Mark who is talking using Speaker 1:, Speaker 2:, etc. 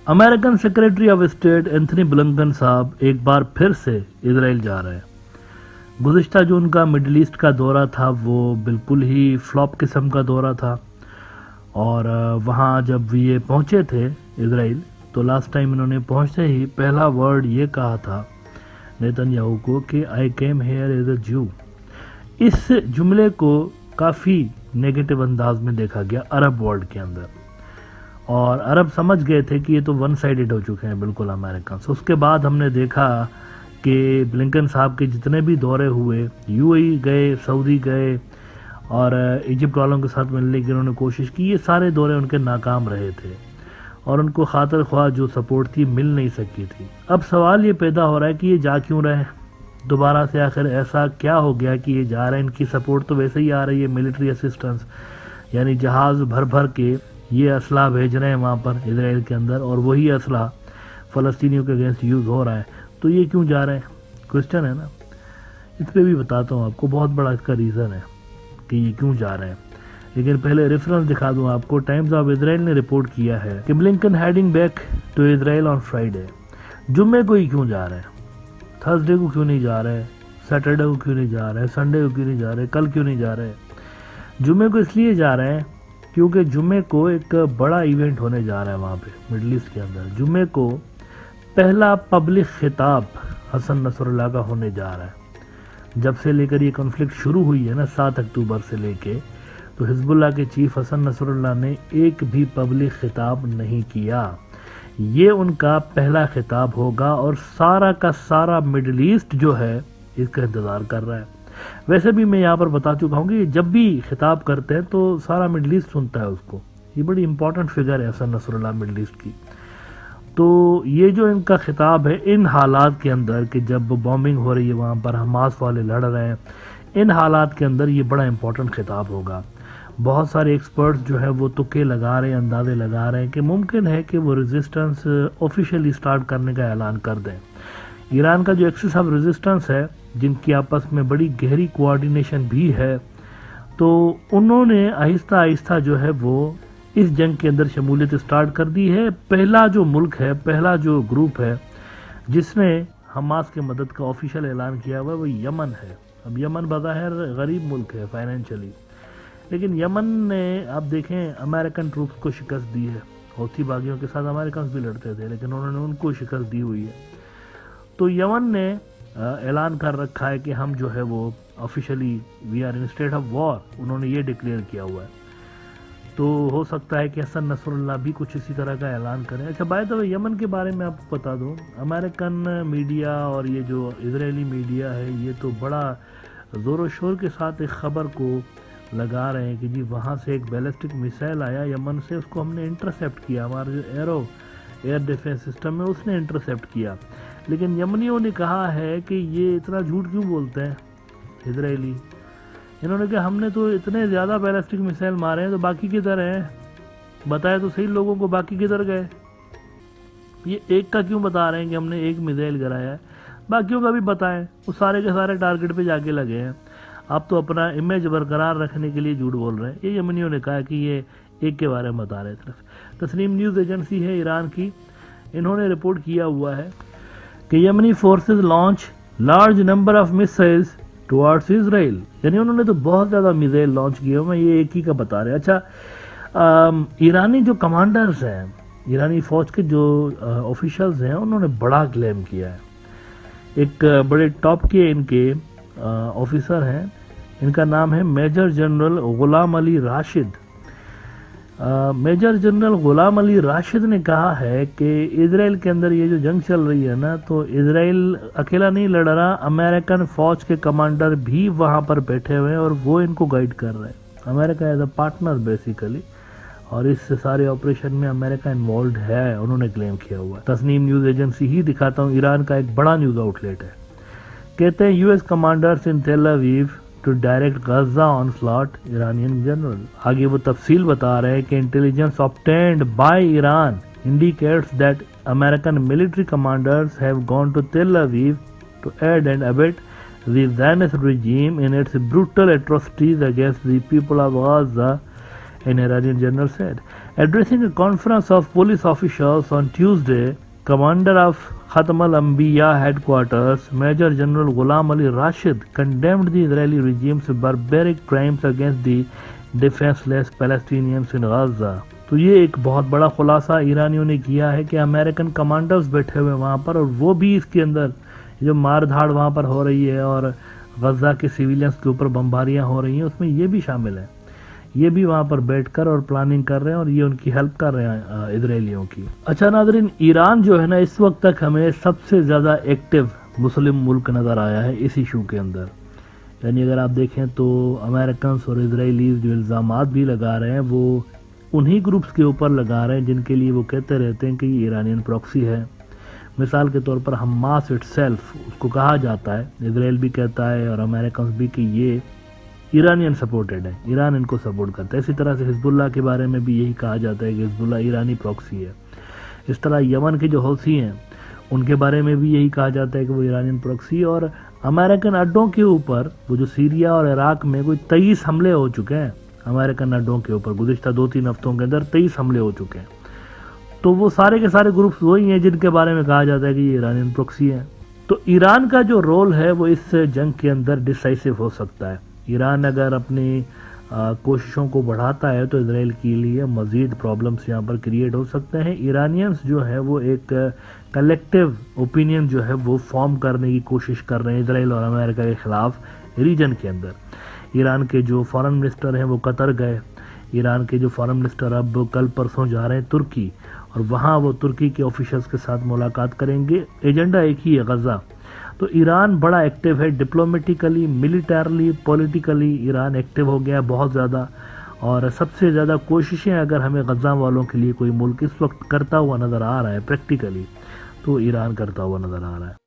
Speaker 1: American secretary of state Anthony Blinken صاحب ایک بار پھر سے اسرائیل جا رہے ہیں۔ گزشتہ جو ان کا مڈل ایسٹ کا دورہ تھا وہ بالکل ہی فلاپ قسم کا دورہ تھا، اور وہاں جب یہ پہنچے تھے اسرائیل تو لاسٹ ٹائم انہوں نے پہنچتے ہی پہلا ورڈ یہ کہا تھا نیتن یاہو کو کہ I came here as a جو۔ اس جملے کو کافی نیگیٹو انداز میں دیکھا گیا عرب ورلڈ کے اندر، اور عرب سمجھ گئے تھے کہ یہ تو ون سائیڈڈ ہو چکے ہیں بالکل امریکن۔ اس کے بعد ہم نے دیکھا کہ بلنکن صاحب کے جتنے بھی دورے ہوئے، یو اے ای گئے، سعودی گئے، اور ایجپٹ والوں کے ساتھ ملنے کی انہوں نے کوشش کی، یہ سارے دورے ان کے ناکام رہے تھے اور ان کو خاطر خواہ جو سپورٹ تھی مل نہیں سکی تھی۔ اب سوال یہ پیدا ہو رہا ہے کہ یہ جا کیوں رہے دوبارہ سے، آخر ایسا کیا ہو گیا کہ یہ جا رہے ہیں؟ ان کی سپورٹ تو ویسے ہی آ رہی ہے، ملٹری اسسٹنس، یعنی جہاز بھر بھر کے یہ اسلحہ بھیج رہے ہیں وہاں پر اسرائیل کے اندر، اور وہی اسلحہ فلسطینیوں کے اگینسٹ یوز ہو رہا ہے، تو یہ کیوں جا رہے ہیں؟ کوشچن ہے نا۔ اس پہ بھی بتاتا ہوں آپ کو، بہت بڑا اس کا ریزن ہے کہ یہ کیوں جا رہے ہیں، لیکن پہلے ریفرنس دکھا دوں آپ کو۔ ٹائمز آف اسرائیل نے رپورٹ کیا ہے کہ Blinken heading back to Israel on Friday. جمعے کو ہی کیوں جا رہے ہیں؟ تھرسڈے کو کیوں نہیں جا رہے؟ سیٹرڈے کو کیوں نہیں جا رہے؟ سنڈے کو کیوں نہیں جا رہے؟ کل کیوں نہیں جا رہے؟ جمعے کو اس لیے جا رہے ہیں کیونکہ جمعے کو ایک بڑا ایونٹ ہونے جا رہا ہے وہاں پہ مڈل ایسٹ کے اندر۔ جمعے کو پہلا پبلک خطاب حسن نصر اللہ کا ہونے جا رہا ہے۔ جب سے لے کر یہ کنفلکٹ شروع ہوئی ہے نا 7 اکتوبر سے لے کے، تو حزب اللہ کے چیف حسن نصر اللہ نے ایک بھی پبلک خطاب نہیں کیا۔ یہ ان کا پہلا خطاب ہوگا، اور سارا کا سارا مڈل ایسٹ جو ہے اس کا انتظار کر رہا ہے۔ ویسے بھی میں یہاں پر بتا چکا ہوں کہ جب بھی خطاب کرتے ہیں تو سارا مڈل ایسٹ سنتا ہے اس کو، یہ بڑی امپورٹنٹ فگر ہے حسن نصر اللہ مڈل ایسٹ کی۔ تو یہ جو ان کا خطاب ہے ان حالات کے اندر کہ جب بامبنگ ہو رہی ہے وہاں پر، حماس والے لڑ رہے ہیں، ان حالات کے اندر یہ بڑا امپورٹنٹ خطاب ہوگا۔ بہت سارے ایکسپرٹس جو ہے وہ تکے لگا رہے ہیں، اندازے لگا رہے ہیں کہ ممکن ہے کہ وہ ریزسٹنس آفیشیلی سٹارٹ کرنے کا اعلان کر دیں۔ ایران کا جو ایکسس آف ریزسٹنس ہے، جن کی آپس میں بڑی گہری کوآرڈینیشن بھی ہے، تو انہوں نے آہستہ آہستہ جو ہے وہ اس جنگ کے اندر شمولیت سٹارٹ کر دی ہے۔ پہلا جو ملک ہے، پہلا جو گروپ ہے جس نے حماس کے مدد کا آفیشیل اعلان کیا ہوا ہے وہ یمن ہے۔ اب یمن بظاہر غریب ملک ہے فائنینشلی، لیکن یمن نے آپ دیکھیں امریکن ٹروپس کو شکست دی ہے۔ حوثی باغیوں کے ساتھ امریکنز بھی لڑتے تھے، لیکن انہوں نے ان کو شکست دی ہوئی ہے۔ تو یمن نے اعلان کر رکھا ہے کہ ہم جو ہے وہ officially we are in state of war, انہوں نے یہ ڈکلیئر کیا ہوا ہے۔ تو ہو سکتا ہے کہ حسن نصر اللہ بھی کچھ اسی طرح کا اعلان کریں۔ اچھا بائی دا وے، یمن کے بارے میں آپ کو بتا دوں، امریکن میڈیا اور یہ جو اسرائیلی میڈیا ہے یہ تو بڑا زور و شور کے ساتھ ایک خبر کو لگا رہے ہیں کہ جی وہاں سے ایک بیلسٹک میسائل آیا یمن سے، اس کو ہم نے انٹرسیپٹ کیا، ہمارا جو ایئر ڈیفنس سسٹم ہے اس نے انٹرسیپٹ کیا۔ لیکن یمنیوں نے کہا ہے کہ یہ اتنا جھوٹ کیوں بولتے ہیں اسرائیلی؟ انہوں نے کہا ہم نے تو اتنے زیادہ بیلسٹک میسائل مارے ہیں، تو باقی کدھر ہیں؟ بتائے تو صحیح لوگوں کو، باقی کدھر گئے؟ یہ ایک کا کیوں بتا رہے ہیں کہ ہم نے ایک میسائل گرایا ہے؟ باقیوں کا بھی بتائیں، وہ سارے کے سارے ٹارگٹ پہ جا کے لگے ہیں۔ آپ تو اپنا امیج برقرار رکھنے کے لیے جھوٹ بول رہے ہیں۔ یہ یمنیوں نے کہا کہ یہ ایک کے بارے میں بتا رہے تھے۔ تسنیم نیوز ایجنسی ہے ایران کی، انہوں نے رپورٹ کیا ہوا ہے کہ Yemeni forces launch large number of missiles towards Israel, یعنی انہوں نے تو بہت زیادہ میزائل لانچ کیے ہوئے ہیں، یہ ایک ہی کا بتا رہے ہیں۔ اچھا، ایرانی جو کمانڈرز ہیں، ایرانی فوج کے جو آفیشلز ہیں، انہوں نے بڑا کلیم کیا ہے۔ ایک بڑے ٹاپ کے ان کے آفیسر ہیں، ان کا نام ہے میجر جنرل غلام علی راشد۔ میجر جنرل غلام علی راشد نے کہا ہے کہ اسرائیل کے اندر یہ جو جنگ چل رہی ہے نا، تو اسرائیل اکیلا نہیں لڑ رہا، امریکن فوج کے کمانڈر بھی وہاں پر بیٹھے ہوئے ہیں اور وہ ان کو گائیڈ کر رہے ہیں۔ امریکہ ایز اے پارٹنر بیسیکلی، اور اس سارے آپریشن میں امریکہ انوالوڈ ہے، انہوں نے کلیم کیا ہوا ہے۔ تسنیم نیوز ایجنسی ہی دکھاتا ہوں، ایران کا ایک بڑا نیوز آؤٹ لیٹ ہے، کہتے ہیں U S commanders in Tel Aviv to direct Gaza on flat Iranian general. آگے وہ تفصیل بتا رہے ہیں کہ intelligence obtained by Iran indicates that American military commanders have gone to Tel Aviv to aid and abet the Zionist regime in its brutal atrocities against the people of Gaza, an Iranian general said. Addressing a conference of police officials on Tuesday, Commander of Khatam al-Anbiya headquarters, Major General Ghulam Ali Rashid, condemned the Israeli regime's barbaric crimes against the defenseless Palestinians in Gaza. تو یہ ایک بہت بڑا خلاصہ ایرانیوں نے کیا ہے کہ امریکن کمانڈرز بیٹھے ہوئے وہاں پر، اور وہ بھی اس کے اندر جو مار دھاڑ وہاں پر ہو رہی ہے اور غزہ کے سویلینز کے اوپر بمباریاں ہو رہی ہیں، اس میں یہ بھی شامل ہے. یہ بھی وہاں پر بیٹھ کر اور پلاننگ کر رہے ہیں اور یہ ان کی ہیلپ کر رہے ہیں اسرائیلیوں کی. اچھا ناظرین، ایران جو ہے نا اس وقت تک ہمیں سب سے زیادہ ایکٹیو مسلم ملک نظر آیا ہے اس ایشو کے اندر. یعنی اگر آپ دیکھیں تو امریکنز اور اسرائیلیز جو الزامات بھی لگا رہے ہیں وہ انہی گروپس کے اوپر لگا رہے ہیں جن کے لیے وہ کہتے رہتے ہیں کہ یہ ایرانین پروکسی ہے. مثال کے طور پر حماس اٹ سیلف اس کو کہا جاتا ہے، اسرائیل بھی کہتا ہے اور امریکنز بھی کہ یہ ایرانین سپورٹڈ ہے، ایران ان کو سپورٹ کرتا ہے. اسی طرح سے حزب اللہ کے بارے میں بھی یہی کہا جاتا ہے کہ حزب اللہ ایرانی پروکسی ہے. اس طرح یمن کے جو حوثی ہیں ان کے بارے میں بھی یہی کہا جاتا ہے کہ وہ ایرانین پروکسی ہے. اور امریکن اڈوں کے اوپر وہ جو سیریا اور عراق میں کوئی 23 حملے ہو چکے ہیں امریکن اڈوں کے اوپر گزشتہ 2-3 ہفتوں کے اندر 23 حملے ہو چکے ہیں. تو وہ سارے کے سارے گروپس وہی ہیں جن کے بارے میں کہا جاتا ہے کہ یہ ایرانین پروکسی ہیں. تو ایران کا جو رول ہے وہ اس جنگ کے اندر ڈیسائسو ہو سکتا ہے. ایران اگر اپنی کوششوں کو بڑھاتا ہے تو اسرائیل کے لیے مزید پرابلمس یہاں پر کریٹ ہو سکتے ہیں. ایرانینز جو ہے وہ ایک کلیکٹیو اوپینین جو ہے وہ فارم کرنے کی کوشش کر رہے ہیں اسرائیل اور امریکہ کے خلاف ریجن کے اندر. ایران کے جو فارن منسٹر ہیں وہ قطر گئے. ایران کے جو فارن منسٹر اب کل پرسوں جا رہے ہیں ترکی، اور وہاں وہ ترکی کے آفیشلز کے ساتھ ملاقات کریں گے. ایجنڈا ایک ہی ہے، غزہ. تو ایران بڑا ایکٹیو ہے ڈپلومیٹیکلی، ملیٹرلی، پولیٹیکلی. ایران ایکٹیو ہو گیا بہت زیادہ، اور سب سے زیادہ کوششیں اگر ہمیں غزہ والوں کے لیے کوئی ملک اس وقت کرتا ہوا نظر آ رہا ہے پریکٹیکلی، تو ایران کرتا ہوا نظر آ رہا ہے.